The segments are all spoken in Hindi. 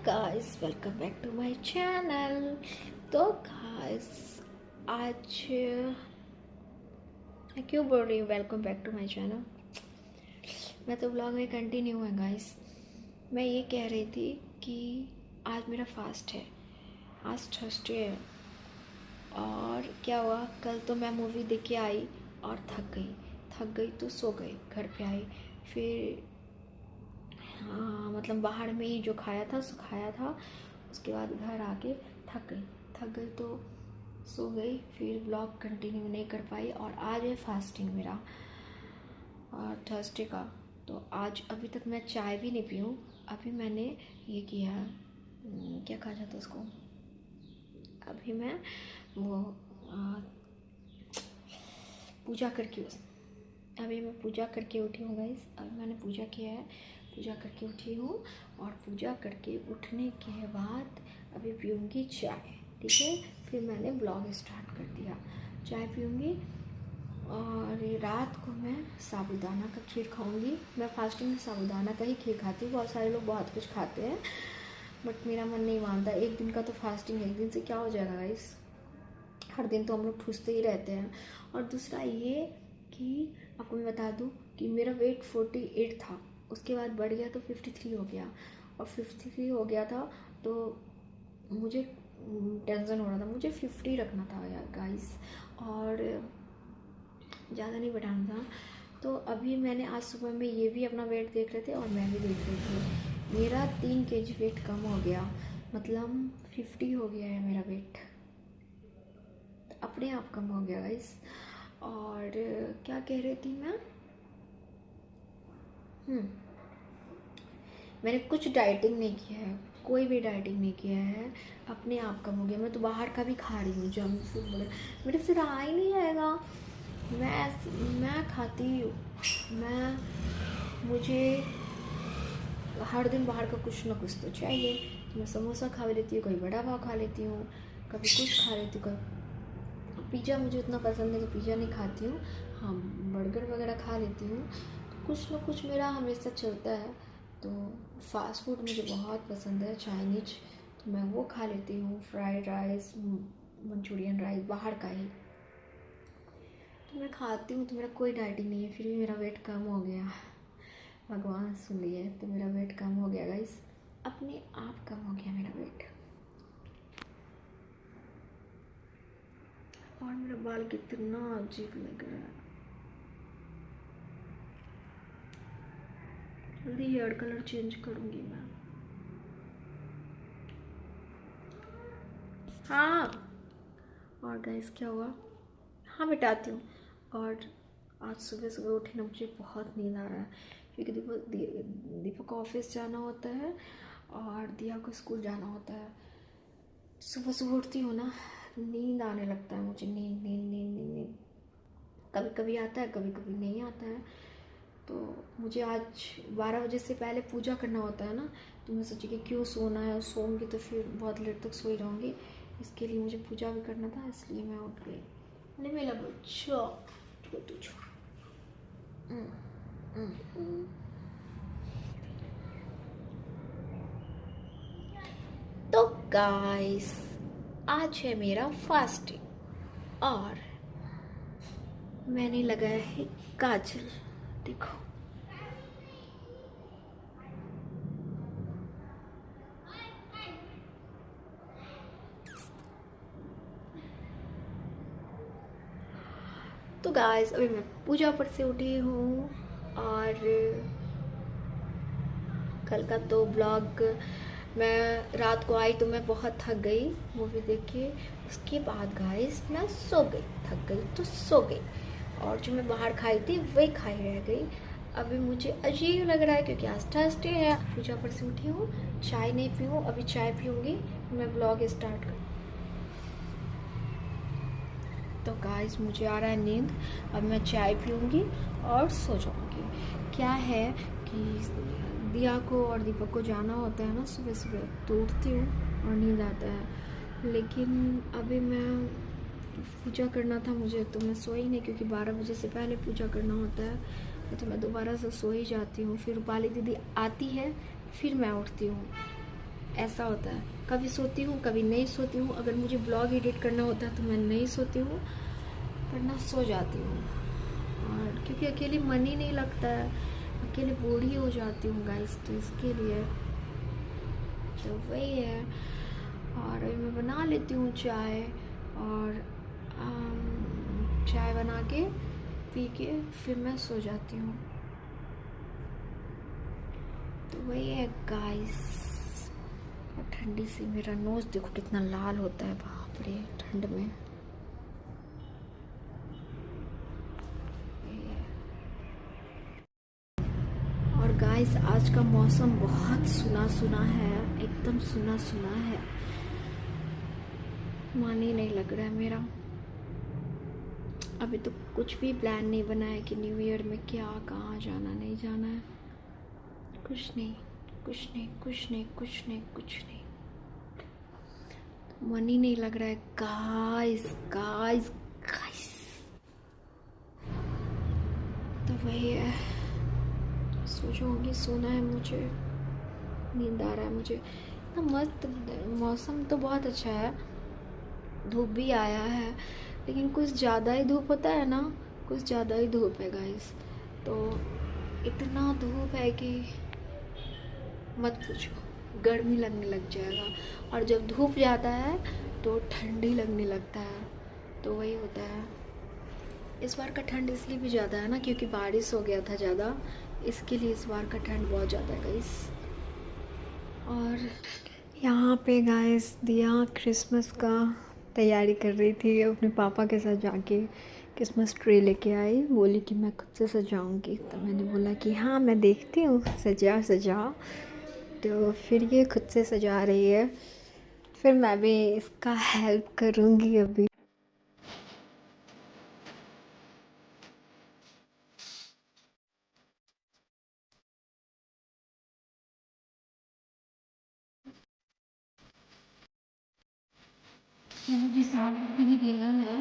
Guys, welcome back to my channel. तो गाइस, आज मैं क्यों बोल रही हूँ welcome back to my channel. मैं तो व्लॉग में कंटिन्यू है गाइस। मैं ये कह रही थी कि आज मेरा फास्ट है, आज थर्सडे है। और क्या हुआ, कल तो मैं मूवी देख के आई और थक गई तो सो गई। घर पे आई फिर मतलब बाहर में ही जो खाया था सो खाया था। उसके बाद घर आके थक गई तो सो गई। फिर ब्लॉग कंटिन्यू नहीं कर पाई। और आज है फास्टिंग मेरा और थर्सडे का। तो आज अभी तक मैं चाय भी नहीं पी हूँ। अभी मैंने ये किया, क्या कहा जाता है उसको, अभी मैं वो पूजा करके उठी हूँ गाइस। अभी मैंने पूजा किया है, पूजा करके उठी हूँ। और पूजा करके उठने के बाद अभी पीऊँगी चाय, ठीक है। फिर मैंने ब्लॉग स्टार्ट कर दिया, चाय पीऊँगी। और रात को मैं साबूदाना का खीर खाऊँगी। मैं फास्टिंग में साबूदाना का ही खीर खाती हूँ। बहुत सारे लोग बहुत कुछ खाते हैं बट मेरा मन नहीं मानता। एक दिन का तो फास्टिंग है, एक दिन से क्या हो जाएगा गाइस। हर दिन तो हम लोग ठूसते ही रहते हैं। और दूसरा ये कि आपको मैं बता दूं कि मेरा वेट 48 था, उसके बाद बढ़ गया तो 53 हो गया। और 53 हो गया था तो मुझे टेंशन हो रहा था, मुझे 50 रखना था यार गाइस, और ज़्यादा नहीं बढ़ाना था। तो अभी मैंने आज सुबह में ये भी अपना वेट देख रहे थे और मैं भी देख रही थी। मेरा 3 kg वेट कम हो गया, मतलब 50 हो गया है मेरा वेट, अपने आप कम हो गया गाइस। और क्या कह रही थी मैं, मैंने कुछ डाइटिंग नहीं किया है, कोई भी डाइटिंग नहीं किया है, अपने आप कम हो गया। मैं तो बाहर का भी खा रही हूँ, जंक फूड वगैरह मेरे से रहा ही नहीं जाएगा। मैं खाती हूँ, मुझे हर दिन बाहर का कुछ ना कुछ तो चाहिए। तो मैं समोसा खा लेती हूँ, कभी बड़ा पाव खा लेती हूँ, कभी कुछ खा लेती हूँ, कभी पिज़्ज़ा मुझे उतना पसंद है कि पिज़्ज़ा नहीं खाती हूँ। हाँ, बर्गर वगैरह खा लेती हूँ। तो कुछ ना कुछ मेरा हमेशा चलता है। तो फास्ट फूड मुझे बहुत पसंद है, चाइनीज, तो मैं वो खा लेती हूँ। फ्राइड राइस, मंचूरियन राइस, बाहर का ही तो मैं खाती हूँ। तो मेरा कोई डाइटिंग नहीं है, फिर भी मेरा वेट कम हो गया, भगवान सुन लिए। तो मेरा वेट कम हो गया गाइस, अपने आप कम हो गया मेरा वेट। और मेरा बाल कितना अजीब लग रहा है, जल्दी हेयर कलर चेंज करूँगी मैं। हाँ, और गाइस क्या हुआ, हाँ मिटाती हूँ। और आज सुबह उठी ना, मुझे बहुत नींद आ रहा है क्योंकि दीपक को ऑफिस जाना होता है और दिया को स्कूल जाना होता है। सुबह उठती हूँ ना, नींद आने लगता है मुझे, नींद नींद नींद नींद नींद कभी कभी आता है, कभी कभी नहीं आता है। तो मुझे आज 12 बजे से पहले पूजा करना होता है ना, तो मैं सोची कि क्यों सोना है, सोऊंगी तो फिर बहुत लेट तक सोई रहूँगी। इसके लिए मुझे पूजा भी करना था, इसलिए मैं उठ गई। नहीं मेरा बच्चा, तो गाइस, आज है मेरा फास्टिंग और मैंने लगाया है काजल, देखो। तो गाइस, अभी मैं पूजा पर से उठी हूँ और कल का तो ब्लॉग, मैं रात को आई तो मैं बहुत थक गई मूवी देख के। उसके बाद गाइस मैं सो गई, थक गई तो सो गई। और जो मैं बाहर खाई थी वही खाई रह गई। अभी मुझे अजीब लग रहा है क्योंकि आज थर्सडे है। पूजा पर से उठी हूँ, चाय नहीं पी हूँ, अभी चाय पीऊँगी, मैं ब्लॉग स्टार्ट कर। तो गाइस मुझे आ रहा है नींद, अब मैं चाय पीऊँगी और सो जाऊँगी। क्या है कि दिया को और दीपक को जाना होता है ना सुबह सुबह, तो उठती हूँ और नींद आता है। लेकिन अभी मैं पूजा करना था मुझे, तो मैं सोई नहीं क्योंकि 12 बजे से पहले पूजा करना होता है। तो मैं दोबारा से सो ही जाती हूँ। फिर रूपाली दीदी आती है, फिर मैं उठती हूँ। ऐसा होता है, कभी सोती हूँ कभी नहीं सोती हूँ। अगर मुझे ब्लॉग एडिट करना होता है तो मैं नहीं सोती हूँ, वरना सो जाती हूँ। और क्योंकि अकेले मन ही नहीं लगता है, अकेले बोर ही हो जाती हूँ गाइस, तो इसके लिए तो वही है। और अभी मैं बना लेती हूँ चाय, और चाय बना के पी के फिर मैं सो जाती हूँ। तो वही है गाइस। और ठंडी से मेरा नोज देखो कितना लाल होता है, बाप रे ठंड में। और गाइस आज का मौसम बहुत सुना सुना है, एकदम सुना सुना है, मन ही नहीं लग रहा है मेरा। अभी तो कुछ भी प्लान नहीं बना है कि न्यू ईयर में क्या कहाँ जाना नहीं जाना है, कुछ नहीं कुछ नहीं कुछ नहीं कुछ नहीं कुछ नहीं, मन ही नहीं लग रहा है गाइस गाइस गाइस। तो वही है, सो जाऊंगी, सोना है मुझे, नींद आ रहा है मुझे। इतना मस्त मौसम तो बहुत अच्छा है, धूप भी आया है, लेकिन कुछ ज़्यादा ही धूप होता है ना, कुछ ज़्यादा ही धूप है गाइस। तो इतना धूप है कि मत पूछो, गर्मी लगने लग जाएगा। और जब धूप जाता है तो ठंडी लगने लगता है, तो वही होता है। इस बार का ठंड इसलिए भी ज़्यादा है ना क्योंकि बारिश हो गया था ज़्यादा, इसके लिए इस बार का ठंड बहुत ज़्यादा है गाइस। और यहाँ पे गाइस दिया क्रिसमस का तैयारी कर रही थी, अपने पापा के साथ जाके क्रिसमस ट्री लेके आई, बोली कि मैं खुद से सजाऊंगी। तो मैंने बोला कि हाँ मैं देखती हूँ, सजा सजा। तो फिर ये खुद से सजा रही है, फिर मैं भी इसका हेल्प करूँगी अभी। मुझे साथ भी देना है।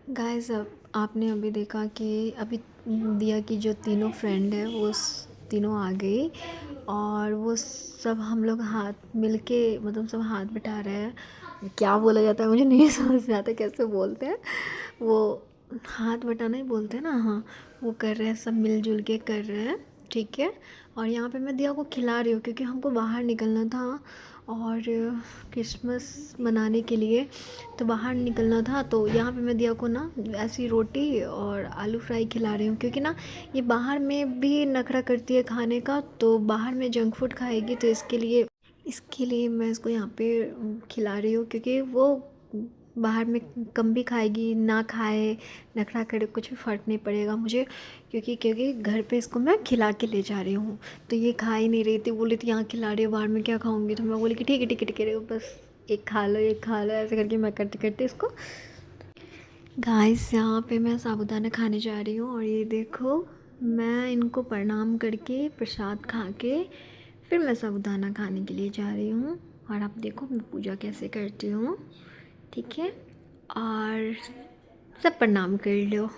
गाइस अब आपने अभी देखा कि अभी दिया की जो तीनों फ्रेंड है वो तीनों आ गई, और वो सब हम लोग हाथ मिलके मतलब सब हाथ बिठा रहे हैं। क्या बोला जाता है मुझे नहीं समझ में आता कैसे बोलते हैं वो, हाथ बटाना ही बोलते हैं ना, हाँ वो कर रहे हैं, सब मिलजुल के कर रहे हैं, ठीक है। और यहाँ पे मैं दिया को खिला रही हूँ क्योंकि हमको बाहर निकलना था, और क्रिसमस मनाने के लिए तो बाहर निकलना था। तो यहाँ पे मैं दिया को ना ऐसी रोटी और आलू फ्राई खिला रही हूँ, क्योंकि ना ये बाहर में भी नखरा करती है खाने का, तो बाहर में जंक फूड खाएगी, तो इसके लिए मैं इसको यहाँ पे खिला रही हूँ, क्योंकि वो बाहर में कम भी खाएगी ना खाए, नखरा करे, कुछ भी फ़र्क नहीं पड़ेगा मुझे, क्योंकि घर पे इसको मैं खिला के ले जा रही हूँ। तो ये खा ही नहीं रही थी, बोली थी यहाँ खिला रही हो बाहर में क्या खाऊंगी, तो मैं बोली कि ठीक है ठीक है ठीक है, बस एक खा लो एक खा लो, ऐसे करके मैं करते करते इसको। गाइस यहाँ पे मैं साबूदाना खाने जा रही हूँ, और ये देखो मैं इनको प्रणाम करके प्रसाद खा के फिर मैं साबूदाना खाने के लिए जा रही हूँ। और आप देखो मैं पूजा कैसे करती हूँ, ठीक है। और सब प्रणाम कर लो।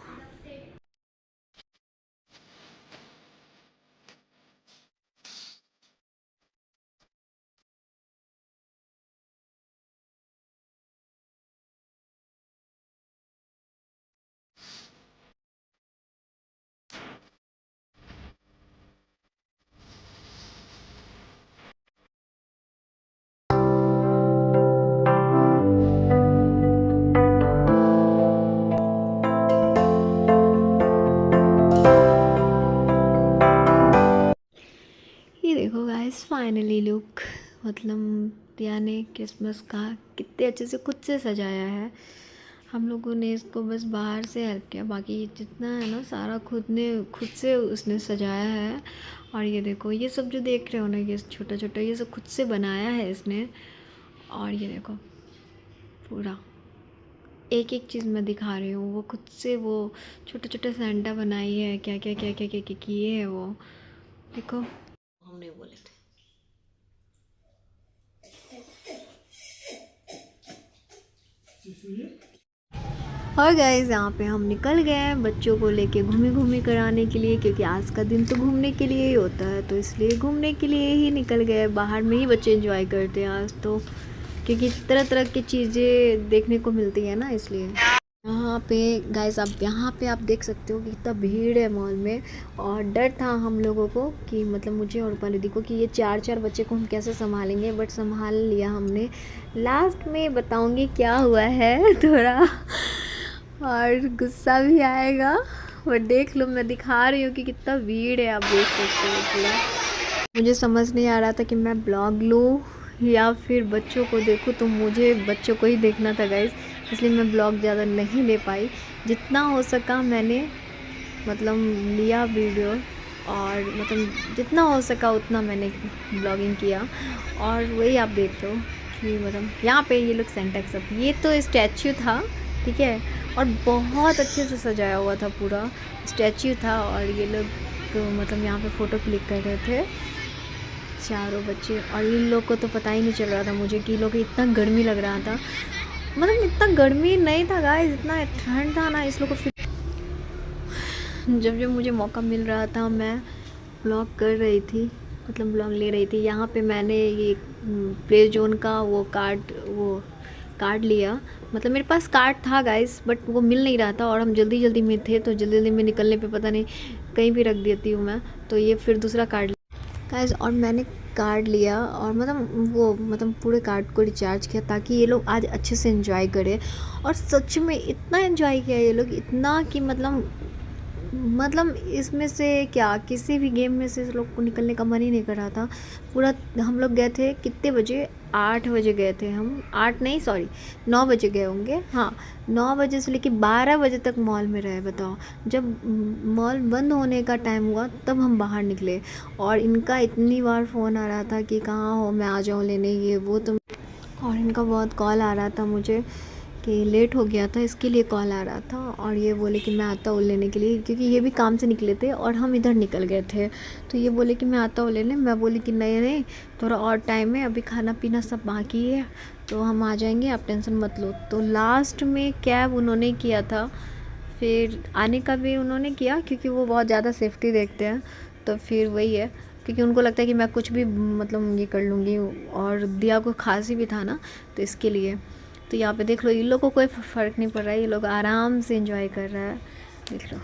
फाइनली लुक, मतलब दिया ने क्रिसमस का कितने अच्छे से खुद से सजाया है। हम लोगों ने इसको बस बाहर से हेल्प किया, बाकी जितना है ना सारा खुद से उसने सजाया है। और ये देखो, ये सब जो देख रहे हो ना, ये छोटा छोटा ये सब खुद से बनाया है इसने। और ये देखो पूरा एक एक चीज़ मैं दिखा रही हूँ, वो खुद से वो छोटे छोटे सेंटा बनाई है, क्या क्या क्या क्या क्या क्या किए है वो देखो। हमने बोले थे और गाइस यहाँ पे हम निकल गए हैं बच्चों को लेके घूमी कराने के लिए, क्योंकि आज का दिन तो घूमने के लिए ही होता है, तो इसलिए घूमने के लिए ही निकल गए। बाहर में ही बच्चे एंजॉय करते हैं आज तो, क्योंकि तरह तरह की चीज़ें देखने को मिलती है ना, इसलिए। यहाँ पे गाइस यहाँ पे आप देख सकते हो कि कितना भीड़ है मॉल में। और डर था हम लोगों को कि मतलब मुझे और रूपाली दी को कि ये चार बच्चे को हम कैसे संभालेंगे, बट संभाल लिया हमने। लास्ट में बताऊंगी क्या हुआ है थोड़ा, और गुस्सा भी आएगा, बट देख लो मैं दिखा रही हूँ कि कितना भीड़ है, आप देख सकते हो पूरा। मुझे समझ नहीं आ रहा था कि मैं ब्लॉग लूँ या फिर बच्चों को देखूँ, तो मुझे बच्चों को ही देखना था गाइस, इसलिए मैं ब्लॉग ज़्यादा नहीं ले पाई। जितना हो सका मैंने मतलब लिया वीडियो, और मतलब जितना हो सका उतना मैंने ब्लॉगिंग किया। और वही आप देख लो कि मतलब यहाँ पे ये लोग सेंटेक्स, अब ये तो स्टैच्यू था, ठीक है, और बहुत अच्छे से सजाया हुआ था, पूरा स्टैच्यू था। और ये लोग मतलब यहाँ पे फ़ोटो क्लिक कर रहे थे चारों बच्चे। और इन लोग को तो पता ही नहीं चल रहा था मुझे कि लोग इतना गर्मी लग रहा था, मतलब इतना गर्मी नहीं था गाइस, इतना ठंड था ना इस लोग को। फिर जब मुझे मौका मिल रहा था मैं ब्लॉग कर रही थी, मतलब ब्लॉग ले रही थी। यहाँ पे मैंने ये प्ले जोन का वो कार्ड लिया, मतलब मेरे पास कार्ड था गाइस, बट वो मिल नहीं रहा था, और हम जल्दी में थे, तो जल्दी में निकलने पे पता नहीं कहीं भी रख देती हूँ मैं, तो ये फिर दूसरा कार्ड गाइस। और मैंने कार्ड लिया और मतलब पूरे कार्ड को रिचार्ज किया ताकि ये लोग आज अच्छे से एंजॉय करें। और सच में इतना एंजॉय किया ये लोग, इतना कि मतलब इसमें से क्या किसी भी गेम में से इस लोग को निकलने का मन ही नहीं कर रहा था पूरा। हम लोग गए थे कितने बजे, 8 बजे गए थे हम, 8 नहीं सॉरी 9 बजे गए होंगे, हाँ 9 बजे से लेके 12 बजे तक मॉल में रहे। बताओ, जब मॉल बंद होने का टाइम हुआ तब हम बाहर निकले। और इनका इतनी बार फ़ोन आ रहा था कि कहाँ हो, मैं आ जाऊँ लेने, ये वो, तो और इनका बहुत कॉल आ रहा था मुझे कि लेट हो गया था, इसके लिए कॉल आ रहा था। और ये बोले कि मैं आता हूँ लेने के लिए, क्योंकि ये भी काम से निकले थे और हम इधर निकल गए थे, तो ये बोले कि मैं आता हूँ लेने। मैं बोली कि नहीं थोड़ा और टाइम है, अभी खाना पीना सब बाकी है, तो हम आ जाएंगे, आप टेंशन मत लो। तो लास्ट में कैब उन्होंने किया था, फिर आने का भी उन्होंने किया, क्योंकि वो बहुत ज़्यादा सेफ्टी देखते हैं, तो फिर वही है, क्योंकि उनको लगता है कि मैं कुछ भी मतलब ये कर लूँगी। और दिया को खांसी भी था ना, तो इसके लिए। तो यहाँ पे देख लो, इन लोगों को कोई फ़र्क नहीं पड़ रहा है, ये लोग आराम से एंजॉय कर रहा है, देख लो।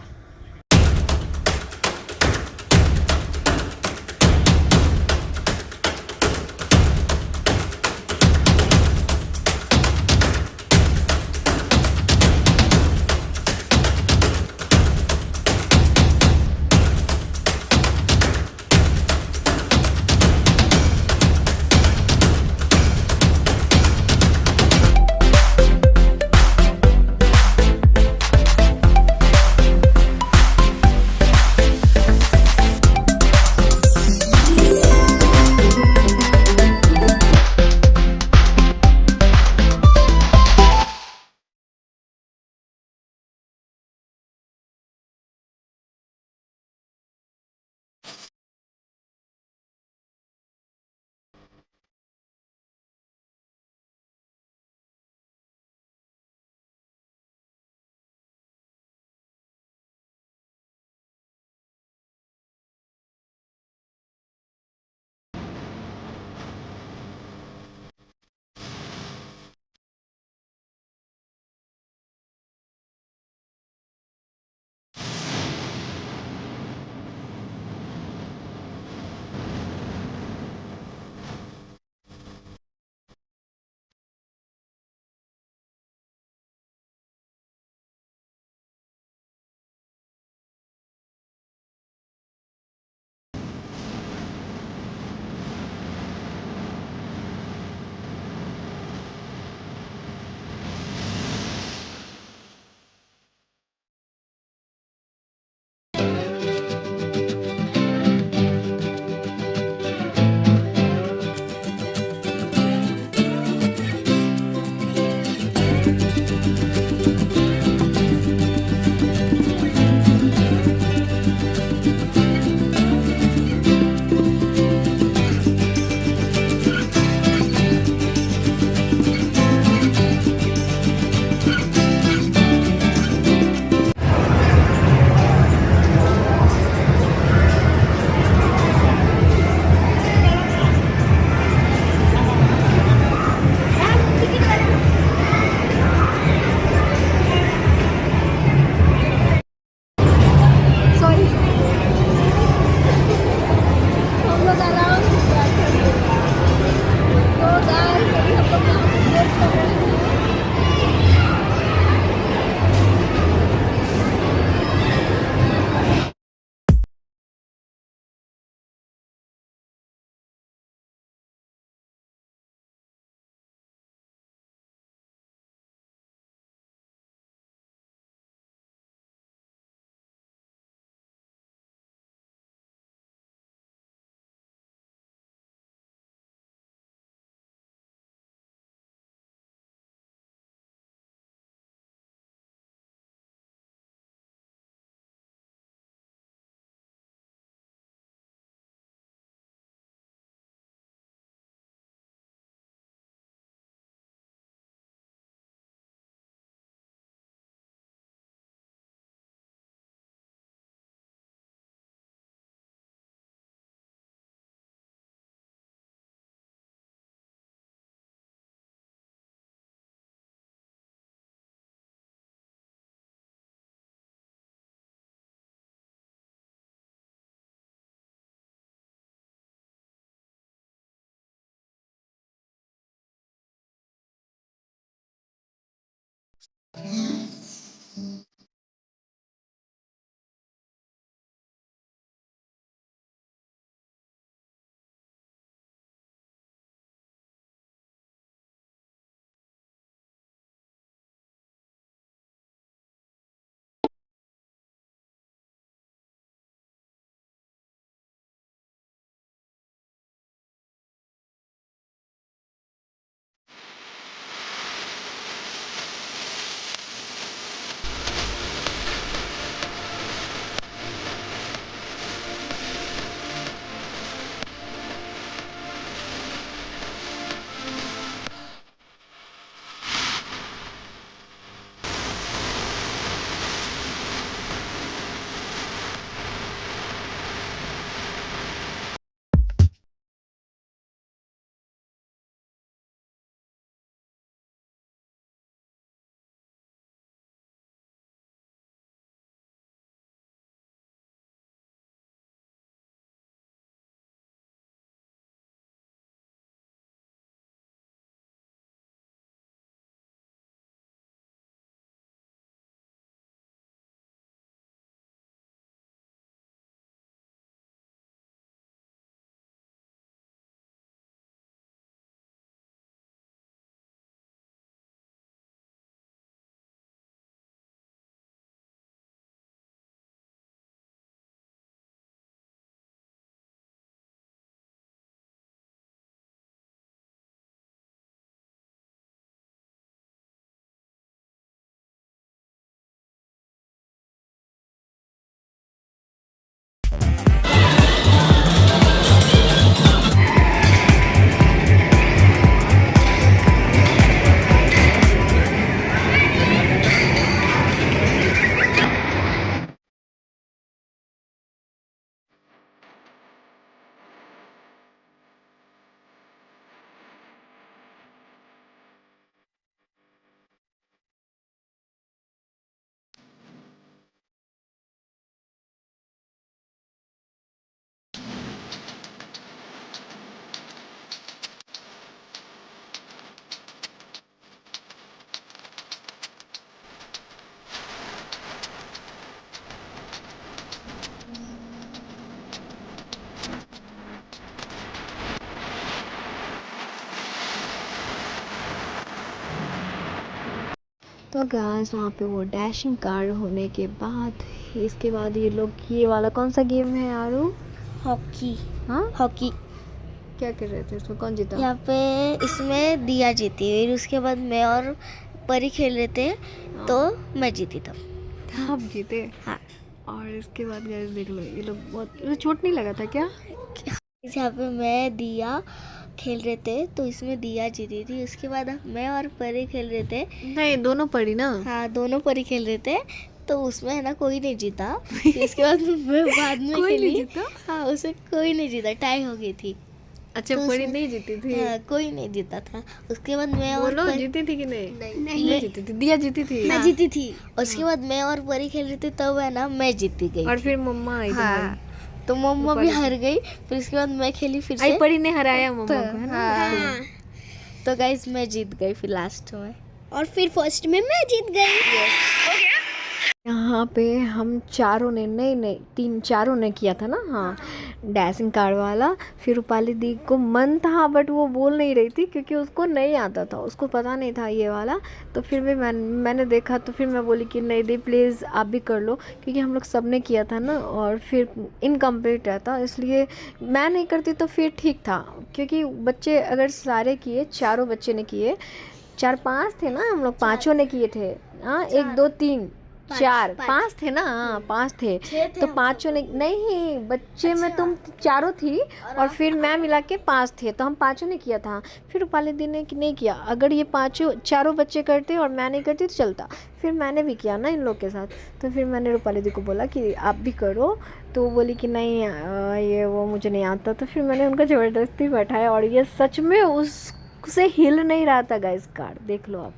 तो गाइस वहाँ पे वो डैशिंग कार होने के बाद इसके बाद ये लोग ये वाला कौन सा गेम है यारू? हॉकी। हाँ हॉकी क्या कर रहे थे इसमें? कौन जीता? यहाँ पे इसमें दिया जीती, फिर उसके बाद मैं और परी खेल रहे थे तो मैं जीती तब। आप जीते? हाँ। और इसके बाद गाइस देख लो ये लोग बहुत चोट नहीं लगा था क्या? यहाँ पे मैं दिया खेल रहे थे तो इसमें दिया जीती थी। उसके बाद मैं और परी खेल रहे थे। नहीं दोनों पड़ी ना? हाँ दोनों परी खेल रहे थे तो उसमें है ना कोई नहीं जीता। इसके बाद मैं बाद में कोई खेली। नहीं जीता? हाँ उसमें कोई नहीं जीता, टाई हो गई थी। अच्छा तो पड़ी नहीं जीती थी? हाँ, कोई नहीं जीता था। उसके बाद मैं और बोलो जीती थी कि नहीं? नहीं जीती थी, दिया जीती थी। मैं जीती थी। उसके बाद मैं और परी खेल रही थी तब है ना मैं जीती गई। और फिर मम्मा आई हाँ तो मम्मा भी हार गई। फिर उसके बाद मैं खेली फिर से। परी ने हराया मम्मा को है ना? हाँ। तो गाइस मैं जीत गई फिर लास्ट में, और फिर फर्स्ट में मैं जीत गई। यहाँ पे हम चारों ने नहीं चारों ने किया था ना। हाँ डैशिंग कार वाला। फिर रूपाली दी को मन था बट वो बोल नहीं रही थी क्योंकि उसको नहीं आता था, उसको पता नहीं था ये वाला। तो फिर भी मैंने देखा तो फिर मैं बोली कि नहीं दी प्लीज़ आप भी कर लो, क्योंकि हम लोग सब ने किया था ना और फिर इनकम्प्लीट रहता, इसलिए मैं नहीं करती तो फिर ठीक था। क्योंकि बच्चे अगर सारे किए, चारों बच्चे ने किए, 4-5 थे ना हम लोग, पाँचों ने किए थे। हाँ 1 2 3 4 5 थे ना? हाँ 5 थे तो पाँचों ने नहीं, बच्चे में तुम चारों थी और फिर मैं मिला के 5 थे तो हम पाँचों ने किया था। फिर रूपाली दी ने नहीं किया। अगर ये चारों बच्चे करते और मैं नहीं करती तो चलता। फिर मैंने भी किया ना इन लोग के साथ, तो फिर मैंने रूपाली दी को बोला कि आप भी करो, तो वो बोली कि नहीं ये वो मुझे नहीं आता। तो फिर मैंने उनको ज़बरदस्ती बैठाया और ये सच में उससे हिल नहीं रहा था गाइस कार, देख लो आप।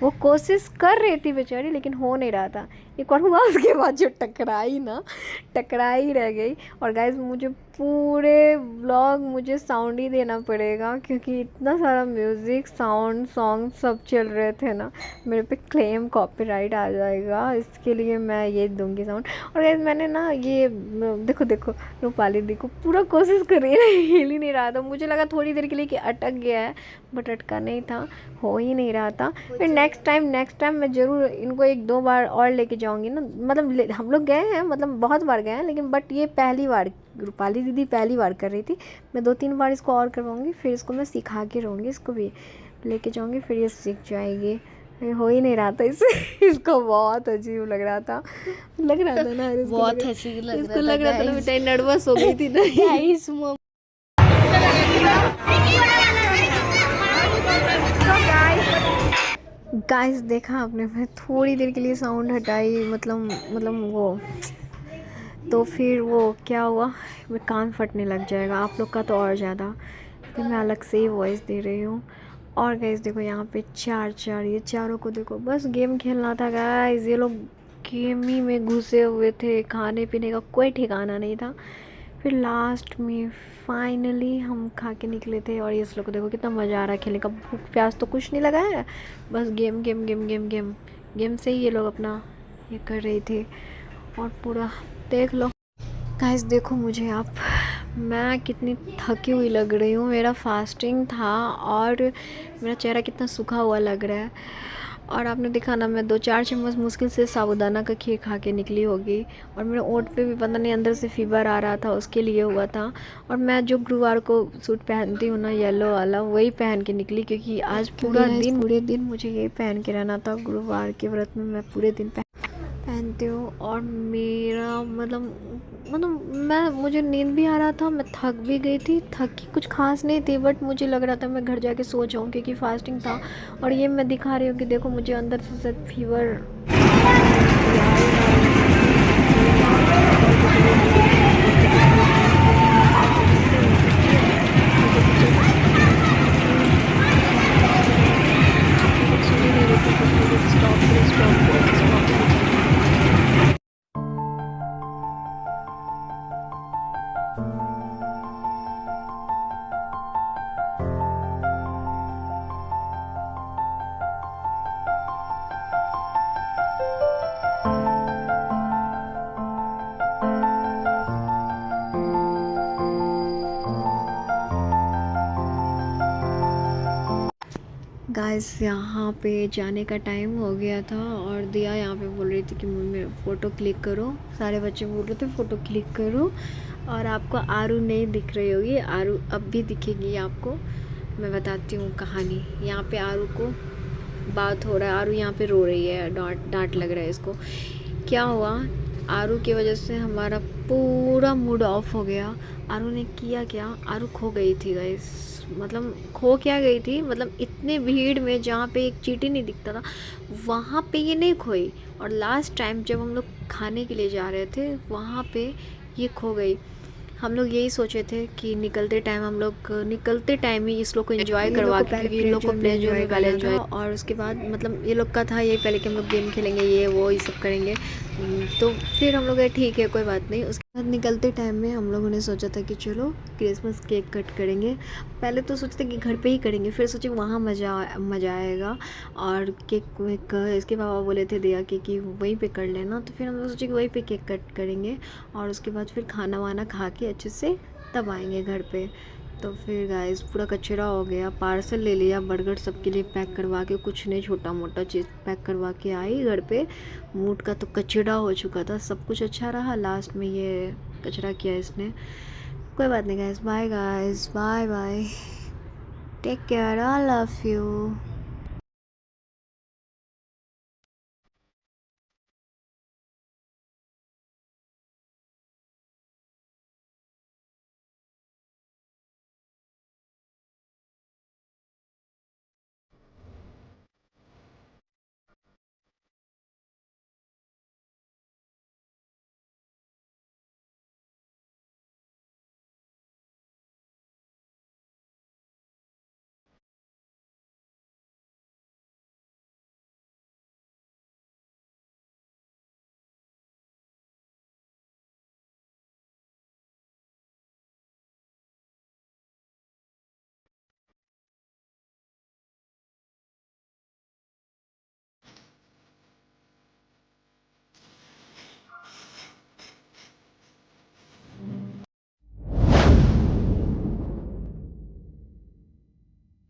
वो कोशिश कर रही थी बेचारी लेकिन हो नहीं रहा था। एक बार हुआ, उसके बाद जो टकराई रह गई। और गाइस मुझे पूरे व्लॉग मुझे साउंड ही देना पड़ेगा, क्योंकि इतना सारा म्यूज़िक साउंड सॉन्ग सब चल रहे थे ना, मेरे पे क्लेम कॉपीराइट आ जाएगा, इसके लिए मैं ये दूंगी साउंड। और गाइस मैंने ना ये देखो रूपाली देखो पूरा कोशिश कर रही है, हिल ही नहीं रहा था। मुझे लगा थोड़ी देर के लिए कि अटक गया है, बट अटका नहीं था, हो ही नहीं रहा था। फिर नेक्स्ट टाइम मैं ज़रूर इनको 1-2 बार और लेके जाऊंगी ना। मतलब हम लोग गए हैं, मतलब बहुत बार गए हैं, लेकिन बट ये पहली बार रूपाली दीदी पहली बार कर रही थी। मैं 2-3 बार इसको और करवाऊंगी, फिर इसको मैं सिखा के रहूँगी, इसको भी लेके जाऊंगी, फिर ये सीख जाएगी। हो ही नहीं रहा था इससे इसको बहुत अजीब लग रहा था ना, बहुत हंसी लग इसको लग रहा था ना, बेचारी नर्वस हो गई थी ना। गाइस गाइस देखा आपने, मैं थोड़ी देर के लिए साउंड हटाई, मतलब वो, तो फिर वो क्या हुआ, मैं कान फटने लग जाएगा आप लोग का तो और ज़्यादा, फिर मैं अलग से ही वॉइस दे रही हूँ। और गाइस देखो यहाँ पे चार ये चारों को देखो, बस गेम खेलना था गाइस, ये लोग गेम ही में घुसे हुए थे, खाने पीने का कोई ठिकाना नहीं था। फिर लास्ट में फाइनली हम खा के निकले थे, और इस लोग को देखो कितना मज़ा आ रहा है खेलने का, भूख प्यास तो कुछ नहीं लगा है, बस गेम से ही ये लोग अपना ये कर रही थी। और पूरा देख लो गाइस, देखो मुझे आप, मैं कितनी थकी हुई लग रही हूँ, मेरा फास्टिंग था और मेरा चेहरा कितना सूखा हुआ लग रहा है। और आपने देखा ना, मैं 2-4 चम्मच मुश्किल से साबूदाना का खीर खा के निकली होगी, और मेरे ओंठ पे भी पता नहीं अंदर से फीवर आ रहा था, उसके लिए हुआ था। और मैं जो गुरुवार को सूट पहनती हूँ ना, येलो वाला, वही पहन के निकली, क्योंकि आज पूरे दिन मुझे यही पहन के रहना था। गुरुवार के व्रत में मैं पूरे दिन पहनती हूँ। और मेरा मुझे नींद भी आ रहा था, मैं थक भी गई थी, थकी कुछ खास नहीं थी, बट मुझे लग रहा था मैं घर जाके सो जाऊँ, क्योंकि फास्टिंग था। और ये मैं दिखा रही हूँ कि देखो मुझे अंदर से शायद फीवर गाइस, यहाँ पे जाने का टाइम हो गया था, और दिया यहाँ पे बोल रही थी कि मम्मी फ़ोटो क्लिक करो, सारे बच्चे बोल रहे थे फ़ोटो क्लिक करो। और आपको आरू नहीं दिख रही होगी, आरू अब भी दिखेगी आपको। मैं बताती हूँ कहानी। यहाँ पे आरू को बात हो रहा है, आरू यहाँ पे रो रही है, डांट लग रहा है इसको। क्या हुआ, आरू की वजह से हमारा पूरा मूड ऑफ हो गया। आरू ने किया क्या, आरू खो गई थी गाइस, मतलब खो क्या गई थी, मतलब इतने भीड़ में जहाँ पे एक चींटी नहीं दिखता था, वहाँ पे ये नहीं खोई। और लास्ट टाइम जब हम लोग खाने के लिए जा रहे थे, वहाँ पे ये खो गई। हम लोग यही सोचे थे कि निकलते टाइम ही इस लोग को एंजॉय करवा के, क्योंकि इन लोग को प्ले जोन में पहले एंजॉय, और उसके बाद मतलब ये लोग का था ये पहले कि हम लोग गेम खेलेंगे, ये वो ये सब करेंगे। तो फिर हम लोग ठीक है कोई बात नहीं। उसके बाद निकलते टाइम में हम लोगों ने सोचा था कि चलो क्रिसमस केक कट करेंगे। पहले तो सोचते कि घर पे ही करेंगे, फिर सोचे वहाँ मज़ा आएगा, और केक इसके पापा बोले थे दिया कि वहीं पे कर लेना, तो फिर हम लोग सोचे कि वहीं पे केक कट करेंगे, और उसके बाद फिर खाना वाना खा के अच्छे से तब आएंगे घर पे। तो फिर गाइस पूरा कचरा हो गया, पार्सल ले लिया, बर्गर सबके लिए पैक करवा के, कुछ नहीं छोटा मोटा चीज़ पैक करवा के आई घर पे। मूड का तो कचरा हो चुका था, सब कुछ अच्छा रहा, लास्ट में ये कचरा किया इसने। कोई बात नहीं guys, bye take care, I love you.